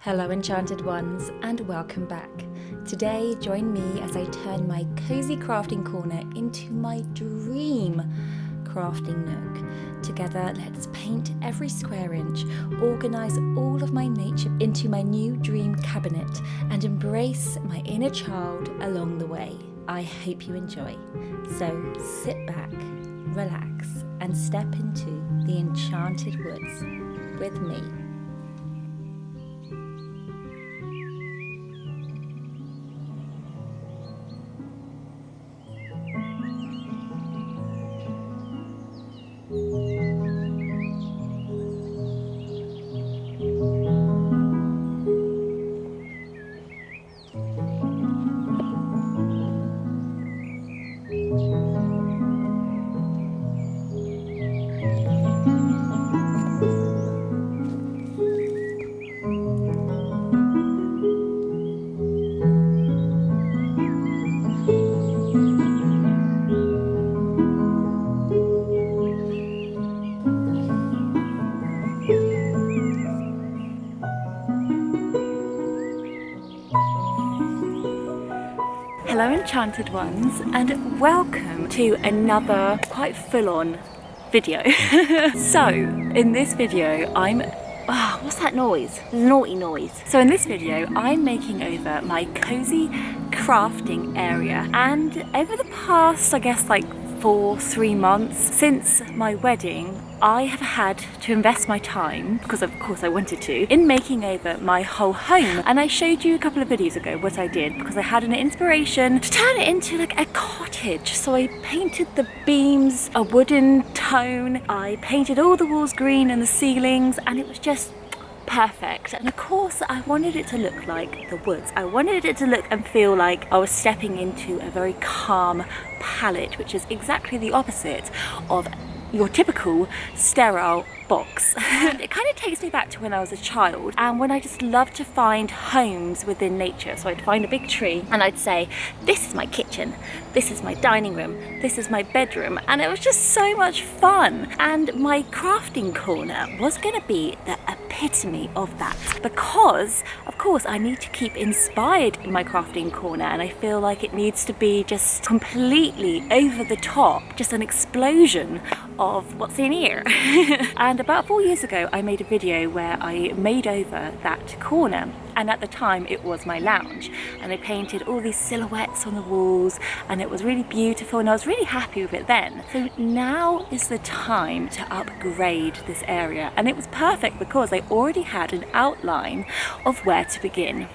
Hello enchanted ones and welcome back. Today join me as I turn my cozy crafting corner into my dream crafting nook. Together let's paint every square inch, organise all of my nature into my new dream cabinet and embrace my inner child along the way. I hope you enjoy. So sit back, relax and step into the enchanted woods with me. Hello enchanted ones and welcome to another quite full-on video. So in this video what's that noise? Naughty noise. So in this video I'm making over my cozy crafting area, and over the past I guess like 3 months since my wedding I have had to invest my time, because of course I wanted to, in making over my whole home. And I showed you a couple of videos ago what I did because I had an inspiration to turn it into like a cottage. So I painted the beams a wooden tone, I painted all the walls green and the ceilings, and it was just perfect. And of course I wanted it to look like the woods. I wanted it to look and feel like I was stepping into a very calm palette, which is exactly the opposite of your typical sterile box. And it kind of takes me back to when I was a child and when I just loved to find homes within nature. So I'd find a big tree and I'd say, this is my kitchen, this is my dining room, this is my bedroom, and it was just so much fun. And my crafting corner was going to be the epitome of that, because of course I need to keep inspired in my crafting corner, and I feel like it needs to be just completely over the top, just an explosion of what's in here. And about 4 years ago I made a video where I made over that corner, and at the time it was my lounge, and I painted all these silhouettes on the walls and it was really beautiful and I was really happy with it then. So now is the time to upgrade this area, and it was perfect because I already had an outline of where to begin.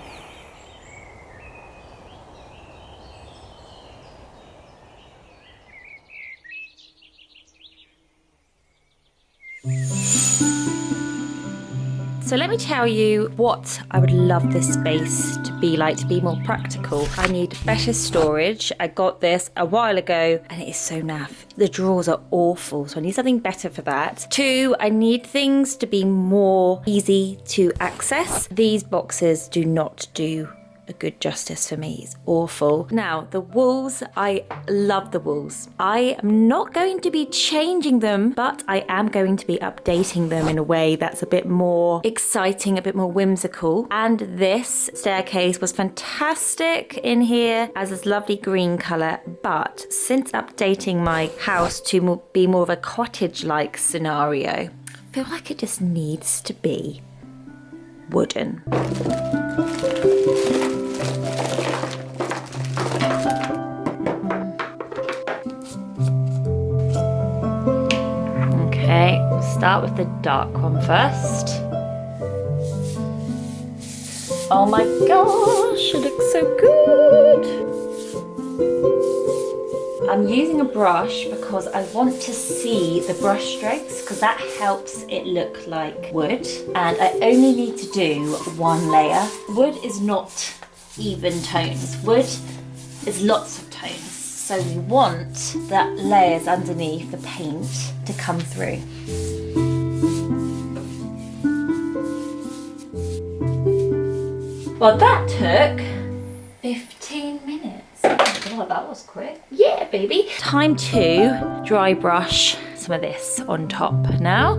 So let me tell you what I would love this space to be like, to be more practical. I need better storage. I got this a while ago and it is so naff. The drawers are awful, so I need something better for that. 2, I need things to be more easy to access. These boxes do not do a good justice for me. It's awful. Now the walls, I love the walls. I am not going to be changing them, but I am going to be updating them in a way that's a bit more exciting, a bit more whimsical. And this staircase was fantastic in here as this lovely green colour, but since updating my house to be more of a cottage-like scenario, I feel like it just needs to be wooden. Okay, we'll start with the dark one first. Oh my gosh, it looks so good. I'm using a brush because I want to see the brush strokes, because that helps it look like wood. And I only need to do one layer. Wood is not even tones. Wood is lots of tones. So you want that layers underneath the paint to come through. Well, that took 15 minutes. Oh God, that was quick. Yeah, baby. Time to dry brush some of this on top now.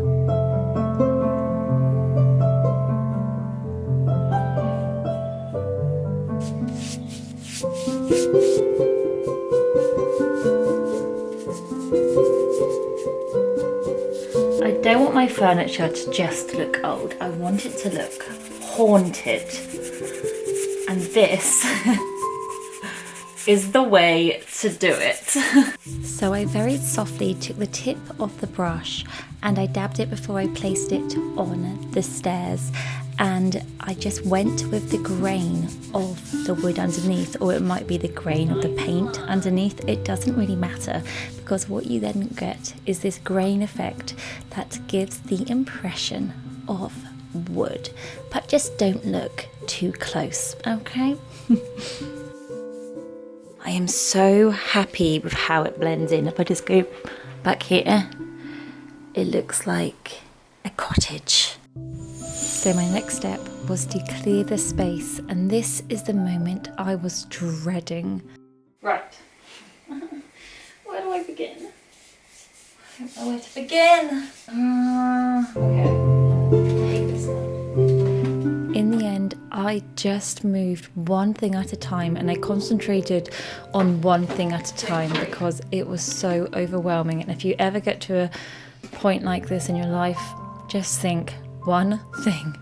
I don't want my furniture to just look old. I want it to look haunted. And this is the way to do it. So I very softly took the tip of the brush and I dabbed it before I placed it on the stairs, and I just went with the grain of the wood underneath, or it might be the grain of the paint underneath. It doesn't really matter, because what you then get is this grain effect that gives the impression of wood, but just don't look too close, okay? I am so happy with how it blends in. If I just go back here, it looks like a cottage. So my next step was to clear the space, and this is the moment I was dreading. Right. Where do I begin? I don't know where to begin. Okay. Take this one. In the end, I just moved one thing at a time, and I concentrated on one thing at a time because it was so overwhelming. And if you ever get to a point like this in your life, just think one thing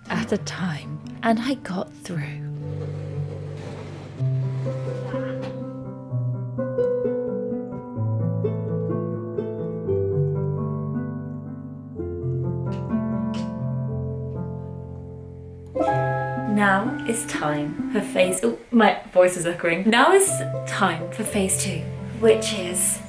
at a time, and I got through. Now it's time for phase... Oh, my voice is echoing. Now it's time for phase 2, which is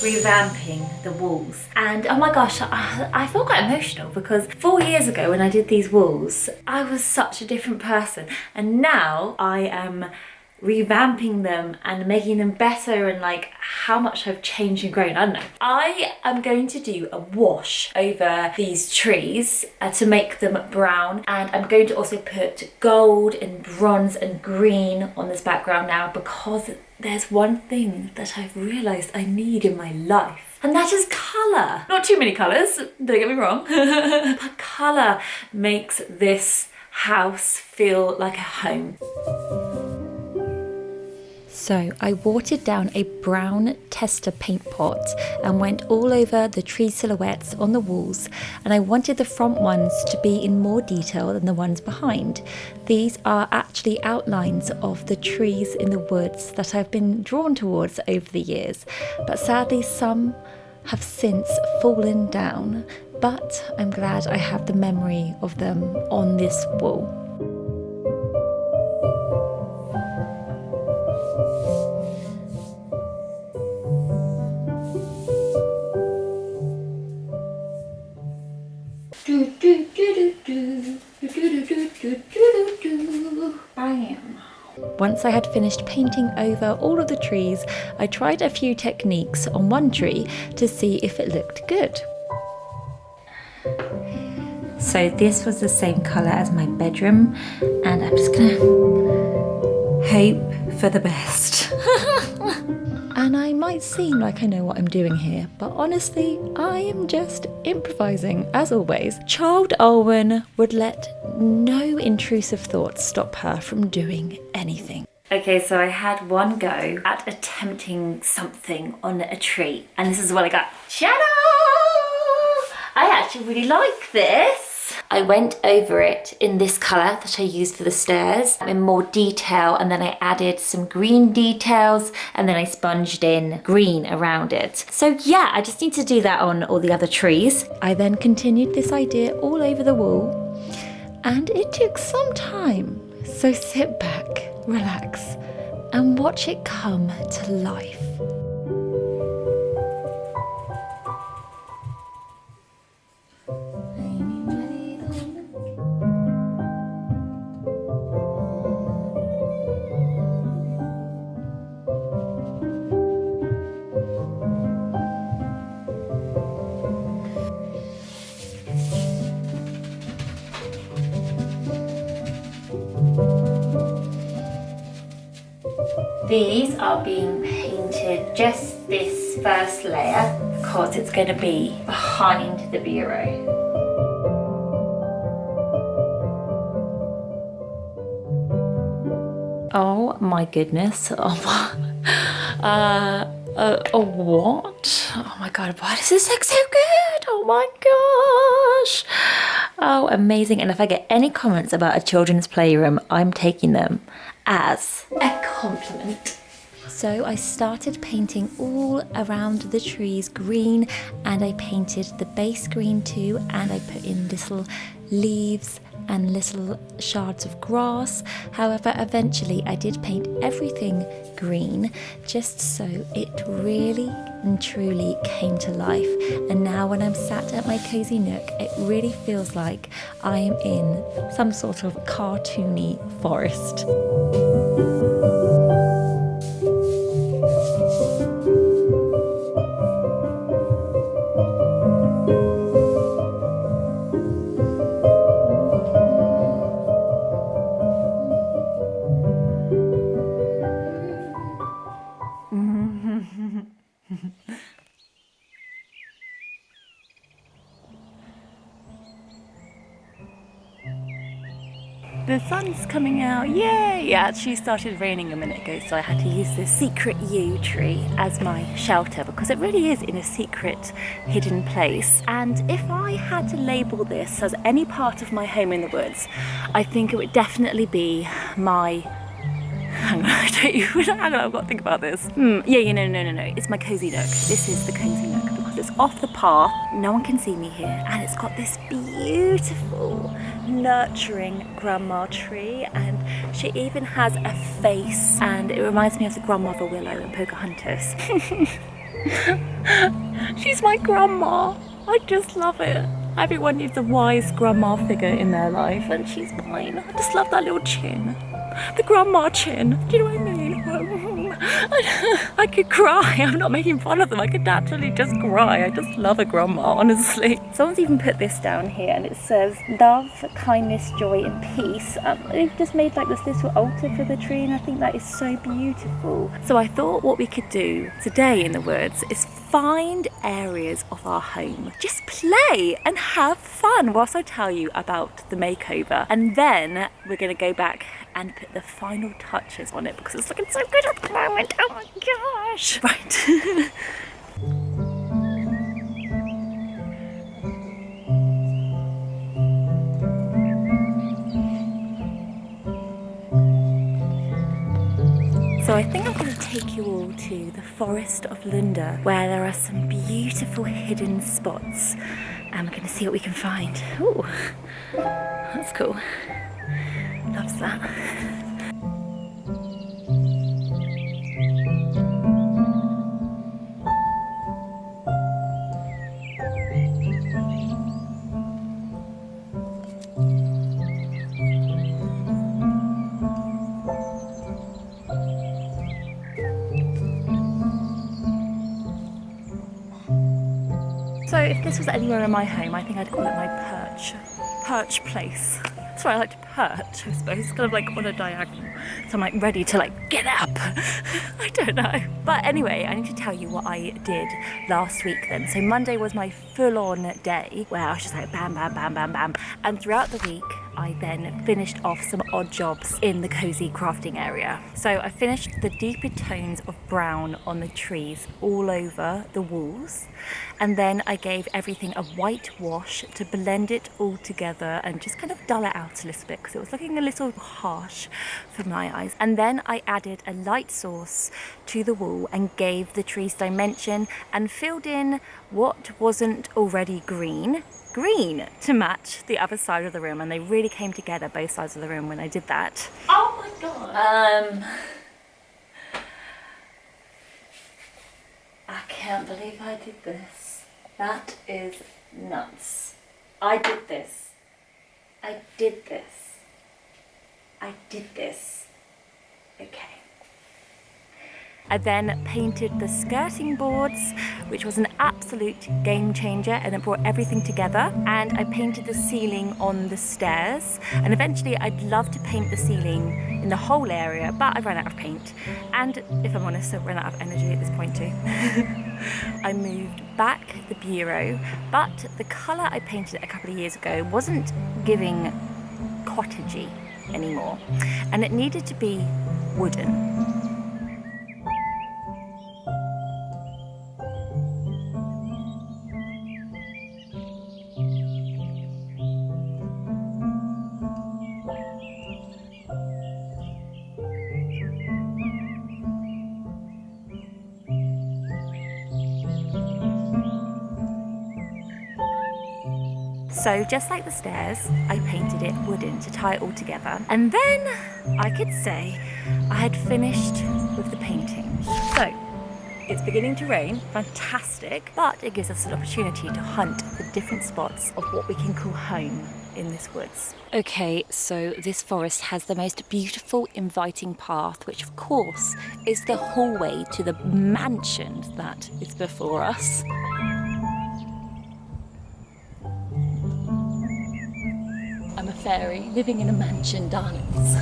revamping the walls. And oh my gosh, I feel quite emotional because 4 years ago when I did these walls, I was such a different person, and now I am revamping them and making them better, and like how much I've changed and grown, I don't know. I am going to do a wash over these trees to make them brown, and I'm going to also put gold and bronze and green on this background now, because there's one thing that I've realised I need in my life, and that is colour. Not too many colours, don't get me wrong, but colour makes this house feel like a home. So I watered down a brown tester paint pot and went all over the tree silhouettes on the walls, and I wanted the front ones to be in more detail than the ones behind. These are actually outlines of the trees in the woods that I've been drawn towards over the years, but sadly some have since fallen down, but I'm glad I have the memory of them on this wall. Bam. Once I had finished painting over all of the trees, I tried a few techniques on one tree to see if it looked good. So this was the same colour as my bedroom, and I'm just gonna hope for the best. And I might seem like I know what I'm doing here, but honestly, I am just improvising as always. Child Owen would let no intrusive thoughts stop her from doing anything. Okay, so I had one go at attempting something on a tree, and this is what I got. Shadow! I actually really like this. I went over it in this colour that I used for the stairs in more detail, and then I added some green details, and then I sponged in green around it. So yeah, I just need to do that on all the other trees. I then continued this idea all over the wall, and it took some time. So sit back, relax, and watch it come to life. These are being painted, just this first layer, because it's going to be behind the bureau. Oh my goodness. What? Oh my god, why does this look so good? Oh my gosh. Oh, amazing. And if I get any comments about a children's playroom, I'm taking them as a compliment. So I started painting all around the trees green, and I painted the base green too, and I put in little leaves and little shards of grass. However, eventually I did paint everything green just so it really and truly came to life. And now when I'm sat at my cozy nook, it really feels like I am in some sort of cartoony forest. The sun's coming out, yay! It actually started raining a minute ago, so I had to use this secret yew tree as my shelter because it really is in a secret hidden place. And if I had to label this as any part of my home in the woods, I think it would definitely be my... hang on, I've got to think about this. No, it's my cozy nook. This is the cozy nook because it's off the path, no one can see me here, and it's got this beautiful nurturing grandma tree, and she even has a face, and it reminds me of the grandmother Willow in Pocahontas. She's my grandma. I just love it. Everyone needs a wise grandma figure in their life, and she's mine. I just love that little chin. The grandma chin. Do you know what I mean? I could cry. I'm not making fun of them. I could naturally just cry. I just love a grandma, honestly. Someone's even put this down here, and it says love, kindness, joy and peace. They've just made like this little altar for the tree, and I think that is so beautiful. So I thought what we could do today in the woods is find areas of our home, just play and have fun whilst I tell you about the makeover, and then we're going to go back and put the final touches on it because it's looking so good at the moment. Oh my gosh! Right. So I think I'm going to take you all to the forest of Lunda, where there are some beautiful hidden spots, and we're going to see what we can find. Ooh, that's cool. Loves that. So if this was anywhere in my home, I think I'd call it my perch place. That's where I like to perch, I suppose. It's kind of like on a diagonal. So I'm like ready to like get up. I don't know. But anyway, I need to tell you what I did last week then. So Monday was my full-on day where I was just like bam, bam, bam, bam, bam. And throughout the week, I then finished off some odd jobs in the cozy crafting area. So I finished the deeper tones of brown on the trees all over the walls. And then I gave everything a white wash to blend it all together and just kind of dull it out a little bit because it was looking a little harsh for my eyes. And then I added a light source to the wall and gave the trees dimension and filled in what wasn't already green to match the other side of the room, and they really came together, both sides of the room, when I did that. Oh my god. I can't believe I did this. That is nuts. I did this. I did this. I did this. Okay. I then painted the skirting boards, which was an absolute game changer, and it brought everything together. And I painted the ceiling on the stairs, and eventually I'd love to paint the ceiling in the whole area, but I ran out of paint. And if I'm honest, I ran out of energy at this point too. I moved back the bureau, but the colour I painted a couple of years ago wasn't giving cottagey. anymore. And it needed to be wooden. So just like the stairs, I painted it wooden to tie it all together. And then I could say I had finished with the painting. So it's beginning to rain, fantastic, but it gives us an opportunity to hunt for different spots of what we can call home in this woods. Okay, so this forest has the most beautiful, inviting path, which of course is the hallway to the mansion that is before us. I'm a fairy living in a mansion, darlings.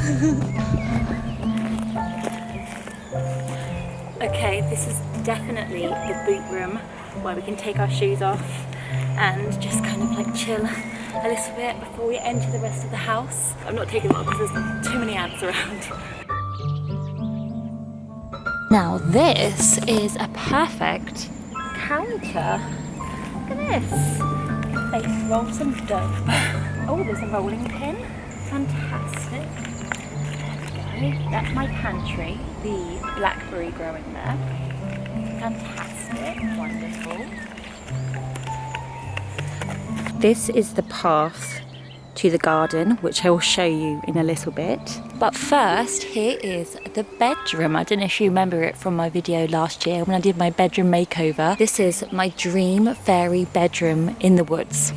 Okay, this is definitely the boot room where we can take our shoes off and just kind of like chill a little bit before we enter the rest of the house. I'm not taking them off because there's too many ants around. Now this is a perfect counter. Look at this. Let's roll some dough. Oh, there's a rolling pin. Fantastic. There we go. That's my pantry. The blackberry growing there. Fantastic. Wonderful. This is the path to the garden, which I will show you in a little bit. But first, here is the bedroom. I don't know if you remember it from my video last year when I did my bedroom makeover. This is my dream fairy bedroom in the woods.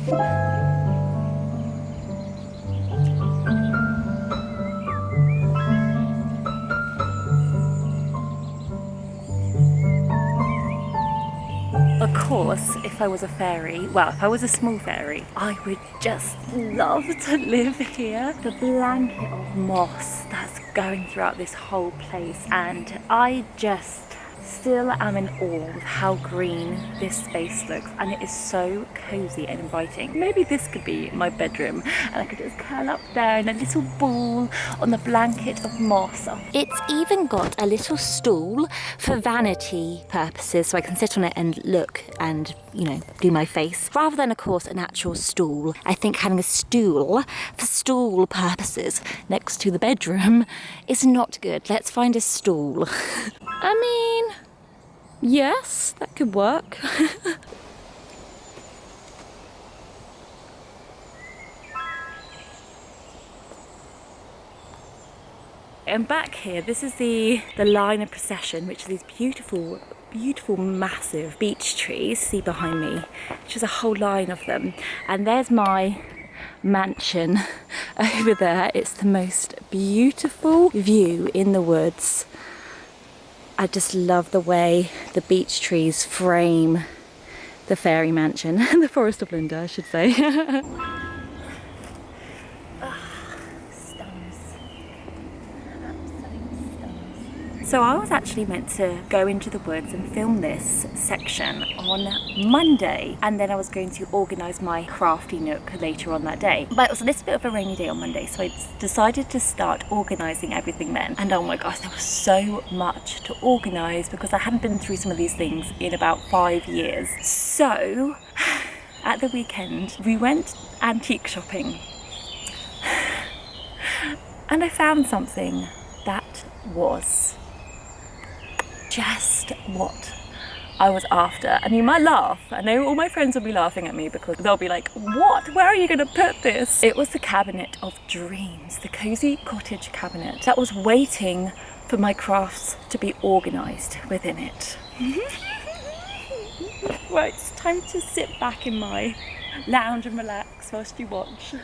Of course, if I was a fairy, well, if I was a small fairy, I would just love to live here. The blanket of moss that's going throughout this whole place, and I just still am in awe of how green this space looks, and it is so cozy and inviting. Maybe this could be my bedroom and I could just curl up there in a little ball on the blanket of moss. It's even got a little stool for vanity purposes, so I can sit on it and look and, you know, do my face, rather than of course an actual stool. I think having a stool for stool purposes next to the bedroom is not good. Let's find a stool. I mean, yes, that could work. And back here, this is the line of procession, which are these beautiful, massive beech trees. See behind me, which is a whole line of them. And there's my mansion over there. It's the most beautiful view in the woods. I just love the way the beech trees frame the fairy mansion, the Forest of Linda, I should say. So I was actually meant to go into the woods and film this section on Monday, and then I was going to organise my crafty nook later on that day. But it was a little bit of a rainy day on Monday, so I decided to start organising everything then. And oh my gosh, there was so much to organise because I hadn't been through some of these things in about 5 years. So at the weekend, we went antique shopping and I found something that was just what I was after. And you might laugh. I know all my friends will be laughing at me because they'll be like, what? Where are you going to put this? It was the cabinet of dreams, the cozy cottage cabinet that was waiting for my crafts to be organised within it. Right, it's time to sit back in my lounge and relax whilst you watch.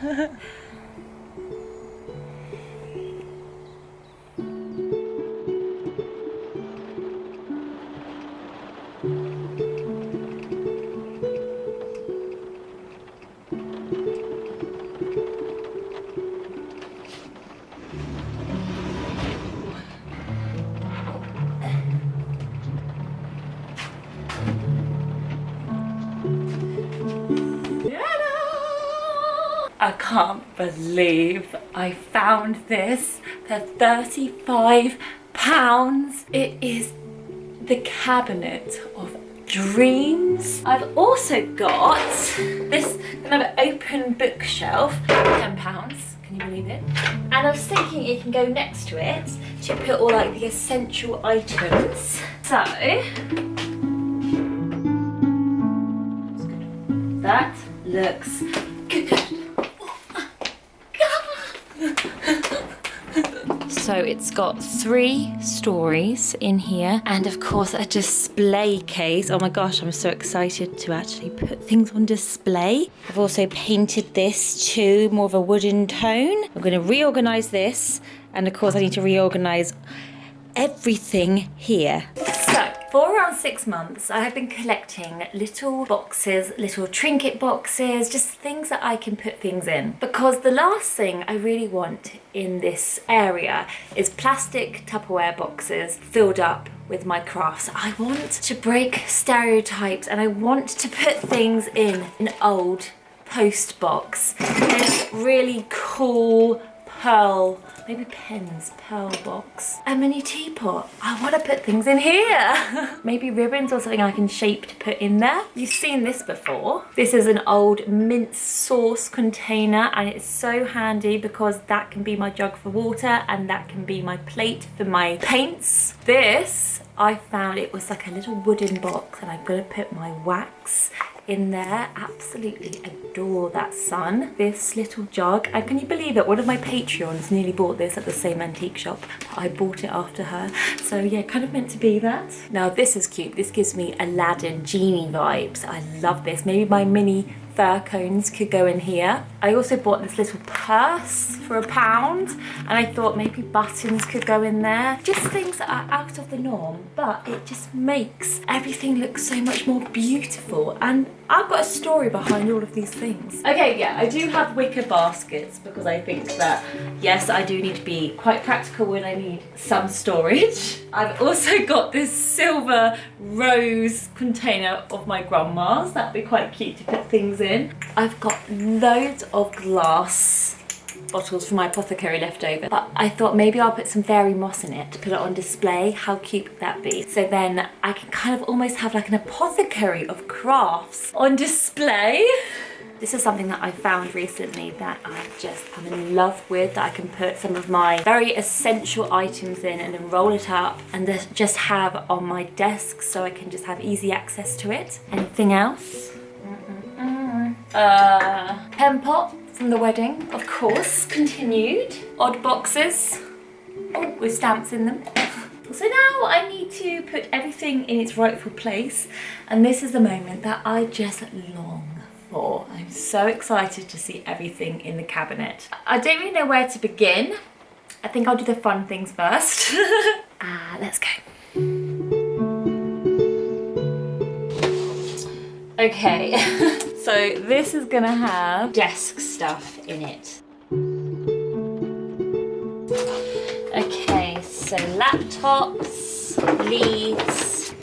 I can't believe I found this for £35. It is the cabinet of dreams. I've also got this kind of open bookshelf, £10. Can you believe it? And I was thinking it can go next to it to put all like the essential items. So that looks good. So it's got 3 stories in here, and of course a display case. Oh my gosh, I'm so excited to actually put things on display. I've also painted this to more of a wooden tone. I'm going to reorganize this, and of course I need to reorganize everything here. So for around 6 months, I have been collecting little boxes, little trinket boxes, just things that I can put things in. Because the last thing I really want in this area is plastic Tupperware boxes filled up with my crafts. I want to break stereotypes, and I want to put things in an old post box. This really cool pearl, maybe pens, pearl box. A mini teapot. I want to put things in here. Maybe ribbons or something I can shape to put in there. You've seen this before. This is an old mint sauce container, and it's so handy because that can be my jug for water and that can be my plate for my paints. This, I found it was like a little wooden box, and I'm gonna put my wax in there. Absolutely adore that sun. This little jug, and can you believe it, one of my Patreons nearly bought this at the same antique shop. I bought it after her, so yeah, kind of meant to be that. Now this is cute. This gives me Aladdin genie vibes. I love this. Maybe my mini fir cones could go in here. I also bought this little purse for £1, and I thought maybe buttons could go in there. Just things that are out of the norm, but it just makes everything look so much more beautiful, and I've got a story behind all of these things. Okay, yeah, I do have wicker baskets because I think that, yes, I do need to be quite practical when I need some storage. I've also got this silver rose container of my grandma's. That'd be quite cute to put things in. I've got loads of glass bottles from my apothecary left over, but I thought maybe I'll put some fairy moss in it to put it on display. How cute would that be? So then I can kind of almost have like an apothecary of crafts on display. This is something that I found recently that I'm in love with, that I can put some of my very essential items in and then roll it up and just have on my desk so I can just have easy access to it. Anything else? Pen pot from the wedding, of course, continued. Odd boxes, oh, with stamps in them. So now I need to put everything in its rightful place, and this is the moment that I just long for. I'm so excited to see everything in the cabinet. I don't really know where to begin. I think I'll do the fun things first. Let's go. Okay, so this is gonna have desk stuff in it. Okay, so laptops, leads.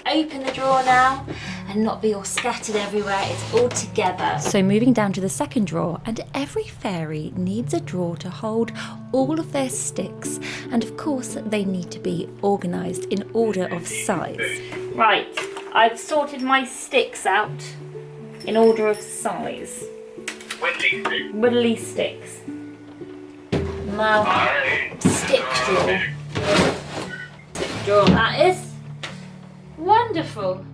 Open the drawer now and not be all scattered everywhere. It's all together. So moving down to the second drawer, and every fairy needs a drawer to hold all of their sticks, and of course they need to be organised in order of size. Right. I've sorted my sticks out in order of size. Whittly sticks. Now, stick drawer. Stick drawer, that is. Wonderful.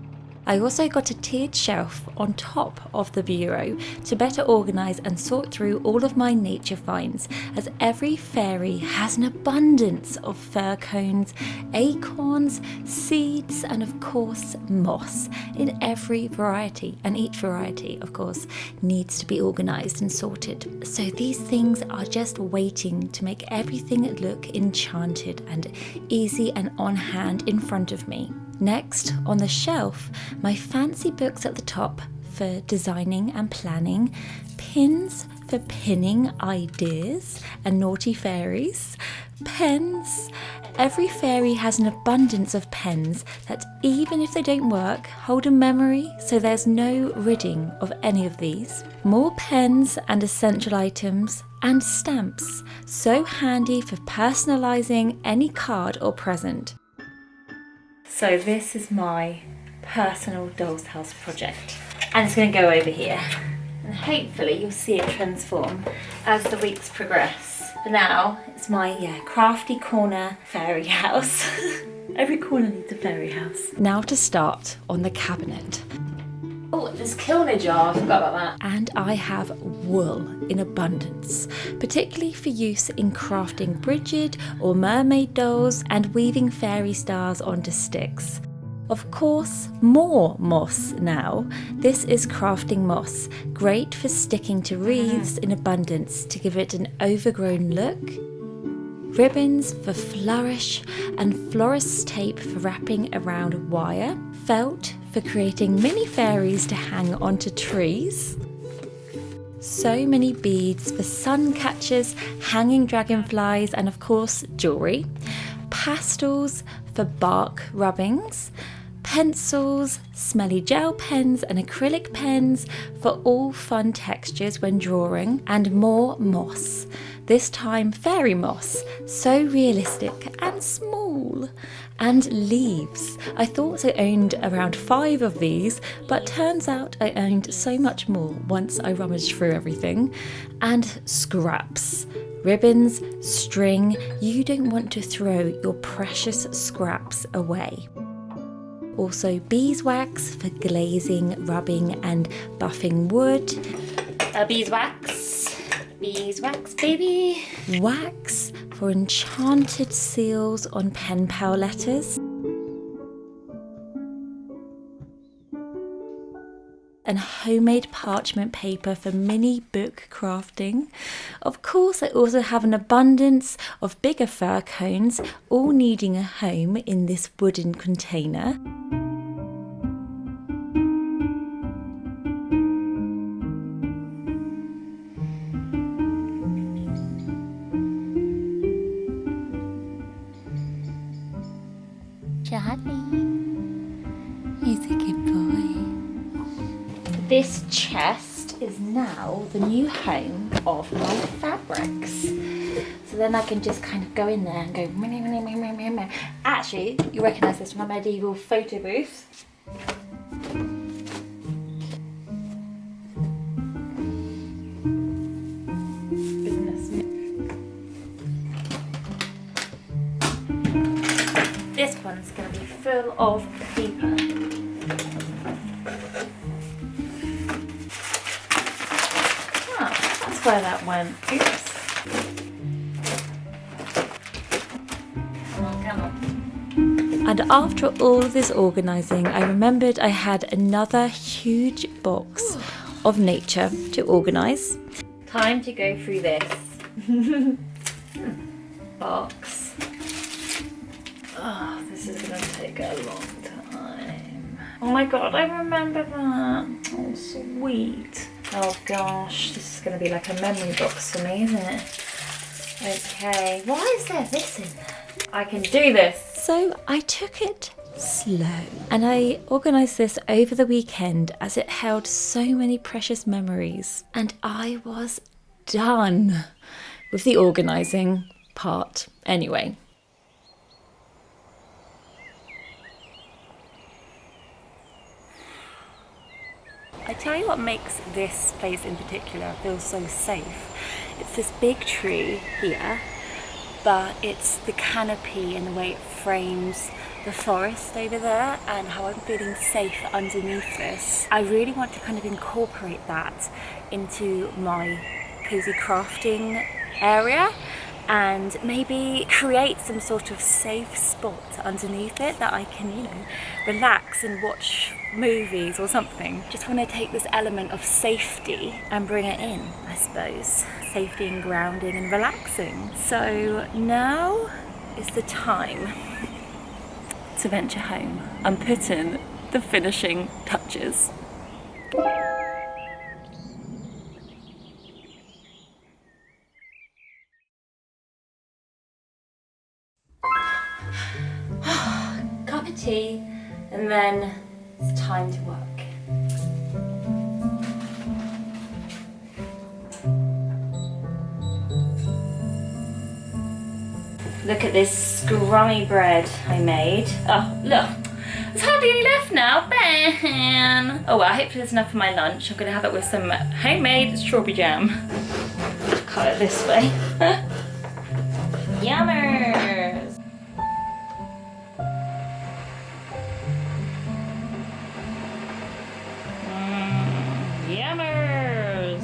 I also got a tiered shelf on top of the bureau to better organise and sort through all of my nature finds, as every fairy has an abundance of fir cones, acorns, seeds, and of course moss in every variety, and each variety of course needs to be organised and sorted. So these things are just waiting to make everything look enchanted and easy and on hand in front of me. Next, on the shelf, my fancy books at the top for designing and planning, pins for pinning ideas and naughty fairies, Pens. Every fairy has an abundance of pens that, even if they don't work, hold a memory, so there's no ridding of any of these. More pens and essential items and stamps, so handy for personalising any card or present. So this is my personal doll's house project, and it's going to go over here, and hopefully you'll see it transform as the weeks progress. For now, it's my crafty corner fairy house. Every corner needs a fairy house. Now to start on the cabinet. Oh, there's kiln a jar, I forgot about that. And I have wool in abundance, particularly for use in crafting Bridget or mermaid dolls and weaving fairy stars onto sticks. Of course, more moss now. This is crafting moss, great for sticking to wreaths in abundance to give it an overgrown look. Ribbons for flourish, and florist tape for wrapping around wire. Felt for creating mini fairies to hang onto trees. So many beads for sun catchers, hanging dragonflies, and of course jewellery. Pastels for bark rubbings. Pencils, smelly gel pens and acrylic pens for all fun textures when drawing, and more moss. This time fairy moss, so realistic and small. And leaves. I thought I owned around 5 of these, but turns out I owned so much more once I rummaged through everything. And scraps. Ribbons, string, you don't want to throw your precious scraps away. Also beeswax for glazing, rubbing and buffing wood. Beeswax, baby. Wax for enchanted seals on pen pal letters. And homemade parchment paper for mini book crafting. Of course, I also have an abundance of bigger fir cones, all needing a home in this wooden container. Charlie, he's a good boy. This chest is now the new home of my fabrics. So then I can just kind of go in there and go meh, meh, meh, meh, meh, meh. Actually, you recognise this from my medieval photo booth. This one's going to be full of paper. That's where that went. Oops. Come on. And after all of this organising, I remembered I had another huge box of nature to organise. Time to go through this box. Oh, this is going to take a long time. Oh my god, I remember that. Oh, sweet. Oh gosh, this is going to be like a memory box for me, isn't it? Okay, why is there this in there? I can do this. So I took it slow and I organised this over the weekend as it held so many precious memories. And I was done with the organising part anyway. I tell you what makes this place in particular feel so safe. It's this big tree here, but it's the canopy and the way it frames the forest over there and how I'm feeling safe underneath this. I really want to kind of incorporate that into my cozy crafting area and maybe create some sort of safe spot underneath it that I can, you know, relax and watch movies or something. Just want to take this element of safety and bring it in, I suppose. Safety and grounding and relaxing. So now is the time to venture home and put in the finishing touches. of tea, and then it's time to work. Look at this scrummy bread I made. Oh, look. There's hardly any left now. Ban. Oh well, hopefully there's enough for my lunch. I'm going to have it with some homemade strawberry jam. Cut it this way. Yummers. Yummers.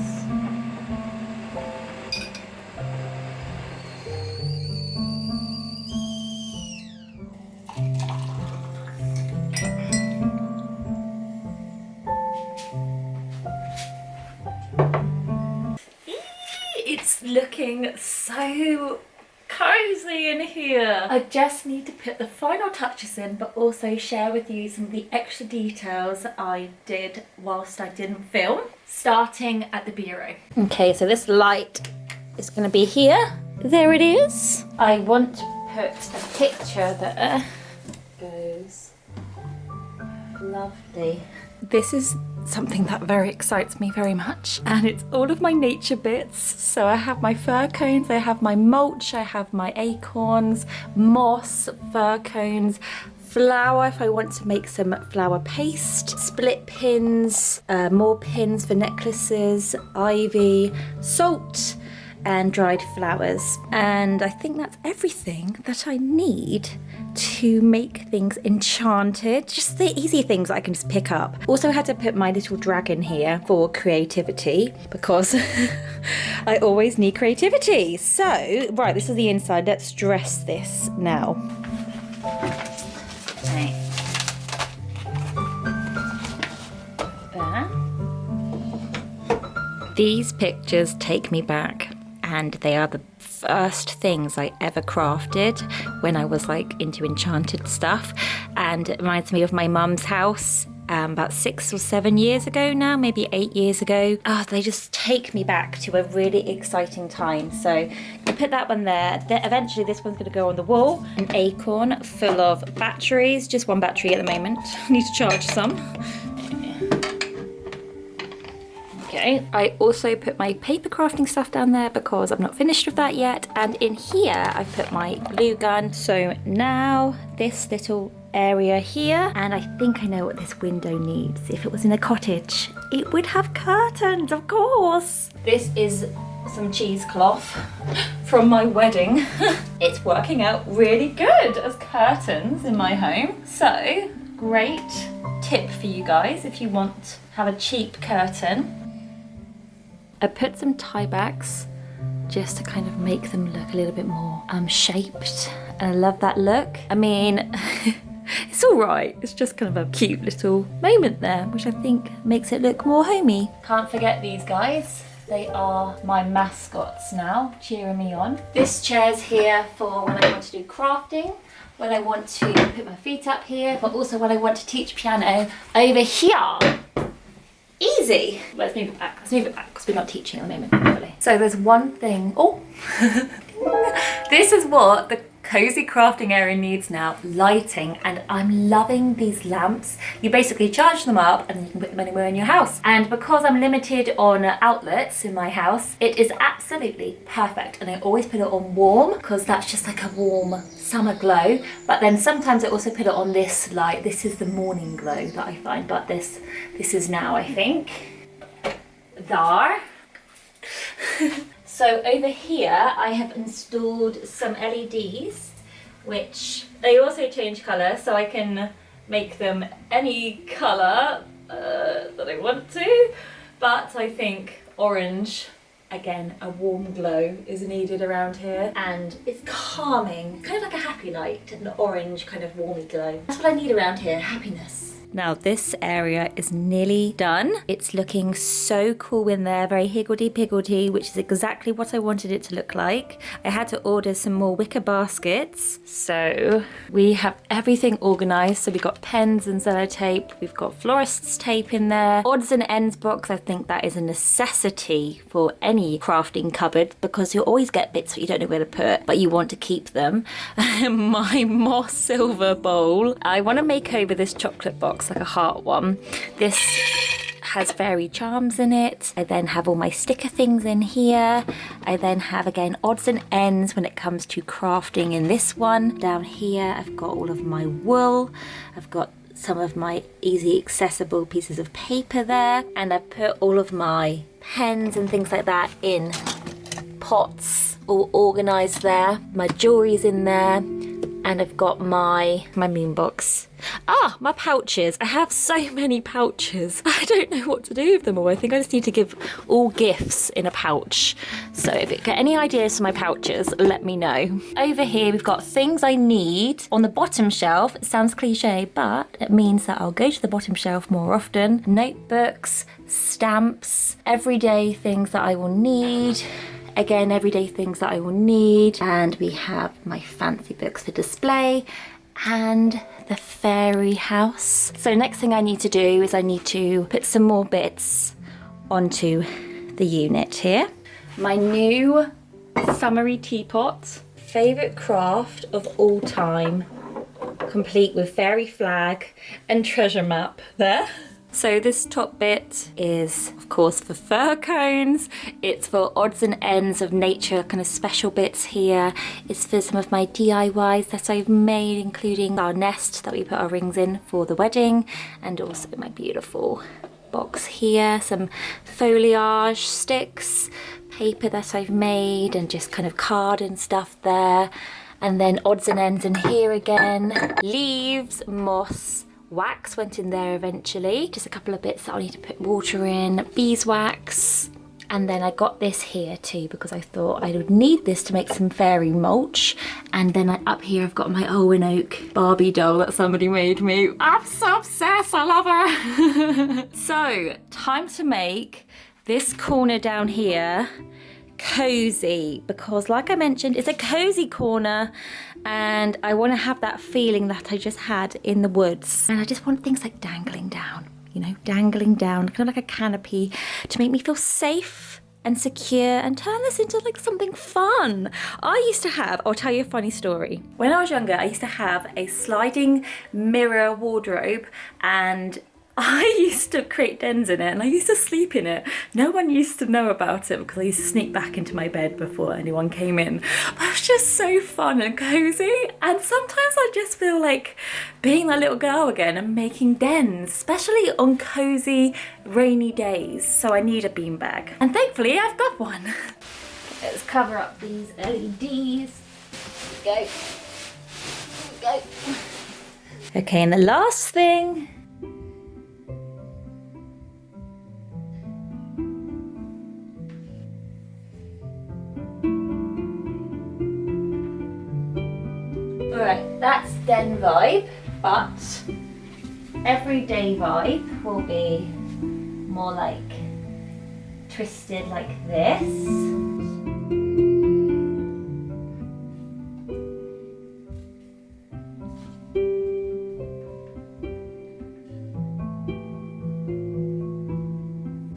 It's looking so cozy in here. I just need to put the final touches in, but also share with you some of the extra details I did whilst I didn't film. Starting at the bureau. Okay, so this light is going to be here. There it is. I want to put a picture there. Goes lovely. This is something that very excites me very much, and it's all of my nature bits. So I have my fir cones, I have my mulch, I have my acorns, moss, fir cones, flour if I want to make some flower paste, split pins, more pins for necklaces, ivy, salt, and dried flowers. And I think that's everything that I need to make things enchanted. Just the easy things I can just pick up. Also had to put my little dragon here for creativity, because I always need creativity. So, right, this is the inside. Let's dress this now. Okay. There. These pictures take me back, and they are the first things I ever crafted when I was like into enchanted stuff, and it reminds me of my mum's house about 6 or 7 years ago now, maybe 8 years ago. Oh, they just take me back to a really exciting time. So I put that one there. Then eventually this one's going to go on the wall. An acorn full of batteries, just one battery at the moment. I need to charge some. Okay, I also put my paper crafting stuff down there because I'm not finished with that yet. And in here, I've put my glue gun. So now this little area here, and I think I know what this window needs. If it was in a cottage, it would have curtains, of course. This is some cheesecloth from my wedding. It's working out really good as curtains in my home. So, great tip for you guys if you want to have a cheap curtain. I put some tie backs just to kind of make them look a little bit more shaped, and I love that look. I mean, it's all right. It's just kind of a cute little moment there, which I think makes it look more homey. Can't forget these guys. They are my mascots now, cheering me on. This chair's here for when I want to do crafting, when I want to put my feet up here, but also when I want to teach piano over here. Easy. Let's move it back. Let's move it back because we're not teaching at the moment, hopefully. So there's one thing. Oh, this is what the cozy crafting area needs now, lighting, and I'm loving these lamps. You basically charge them up and then you can put them anywhere in your house. And because I'm limited on outlets in my house, it is absolutely perfect. And I always put it on warm because that's just like a warm summer glow. But then sometimes I also put it on this light. This is the morning glow that I find, but this is now, I think. There. So over here I have installed some LEDs, which they also change colour, so I can make them any colour that I want to. But I think orange, again, a warm glow is needed around here, and it's calming, kind of like a happy light, an orange kind of warmy glow. That's what I need around here, happiness. Now this area is nearly done. It's looking so cool in there, very higgledy-piggledy, which is exactly what I wanted it to look like. I had to order some more wicker baskets. So we have everything organized. So we've got pens and sellotape. We've got florist's tape in there. Odds and ends box. I think that is a necessity for any crafting cupboard because you'll always get bits that you don't know where to put, but you want to keep them. My moss silver bowl. I want to make over this chocolate box, like a heart one. This has fairy charms in it. I then have all my sticker things in here. I then have, again, odds and ends when it comes to crafting in this one. Down here, I've got all of my wool. I've got some of my easy accessible pieces of paper there. And I've put all of my pens and things like that in pots, all organized there. My jewelry's in there. And I've got my moon box. Ah, my pouches. I have so many pouches. I don't know what to do with them all. I think I just need to give all gifts in a pouch. So if you get any ideas for my pouches, let me know. Over here, we've got things I need. On the bottom shelf, it sounds cliche, but it means that I'll go to the bottom shelf more often. Notebooks, stamps, everyday things that I will need. Again, everyday things that I will need. And we have my fancy books for display and the fairy house. So next thing I need to do is I need to put some more bits onto the unit here. My new summery teapot, favorite craft of all time, complete with fairy flag and treasure map there. So this top bit is, of course, for fir cones. It's for odds and ends of nature, kind of special bits here. It's for some of my DIYs that I've made, including our nest that we put our rings in for the wedding, and also my beautiful box here, some foliage sticks, paper that I've made, and just kind of card and stuff there. And then odds and ends in here again, leaves, moss, wax went in there eventually. Just a couple of bits that I need to put water in, beeswax. And then I got this here too because I thought I would need this to make some fairy mulch. And then up here I've got my Owen Oak Barbie doll that somebody made me. I'm so obsessed, I love her. So, time to make this corner down here cozy, because like I mentioned, it's a cozy corner and I want to have that feeling that I just had in the woods. And I just want things like dangling down, you know, dangling down, kind of like a canopy to make me feel safe and secure and turn this into like something fun. I used to have, I'll tell you a funny story. When I was younger, I used to have a sliding mirror wardrobe, and I used to create dens in it and I used to sleep in it. No one used to know about it because I used to sneak back into my bed before anyone came in. But it was just so fun and cozy, and sometimes I just feel like being that little girl again and making dens, especially on cozy rainy days. So I need a beanbag, and thankfully I've got one. Let's cover up these LEDs. Go. Go. Okay, and the last thing, alright, that's den vibe, but everyday vibe will be more like twisted like this.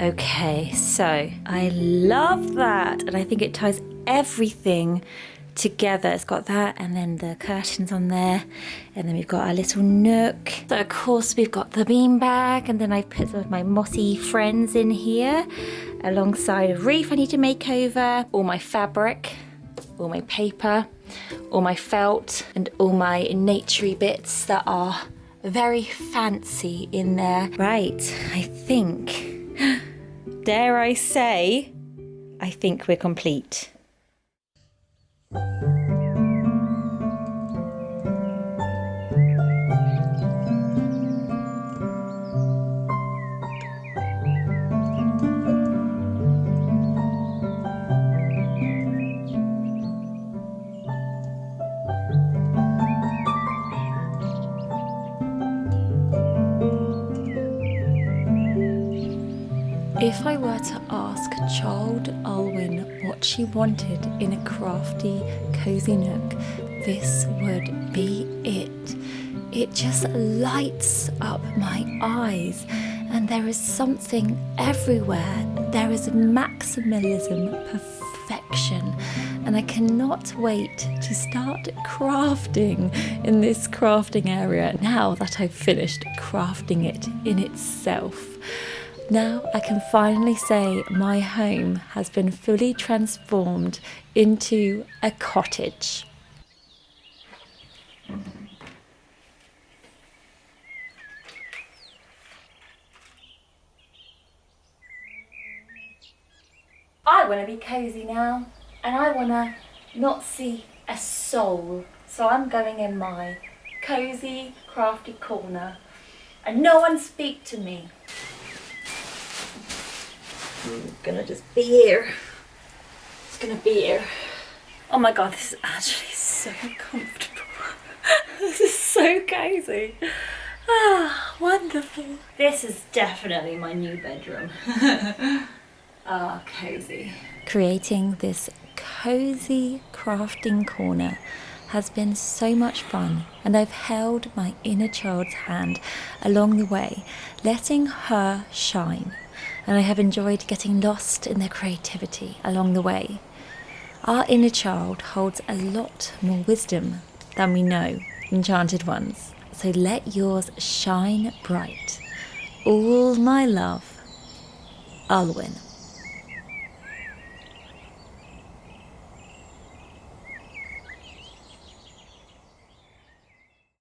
Okay, so I love that, and I think it ties everything together. It's got that, and then the curtains on there, and then we've got our little nook. So of course we've got the beanbag, and then I've put some of my mossy friends in here alongside a wreath I need to make over, all my fabric, all my paper, all my felt, and all my naturey bits that are very fancy in there. Right, I think, dare I say, I think we're complete. If I were to ask child Alwyn what she wanted in a crafty, cosy nook, this would be it. It just lights up my eyes, and there is something everywhere. There is maximalism, perfection, and I cannot wait to start crafting in this crafting area now that I've finished crafting it in itself. Now I can finally say my home has been fully transformed into a cottage. I want to be cozy now, and I want to not see a soul. So I'm going in my cozy, crafty corner, and no one speak to me. I'm gonna just be here. It's gonna be here. Oh my god, this is actually so comfortable. This is so cozy. Ah, wonderful. This is definitely my new bedroom. Ah, cozy. Creating this cozy crafting corner has been so much fun, and I've held my inner child's hand along the way, letting her shine. And I have enjoyed getting lost in their creativity along the way. Our inner child holds a lot more wisdom than we know, enchanted ones. So let yours shine bright. All my love, Alwyn.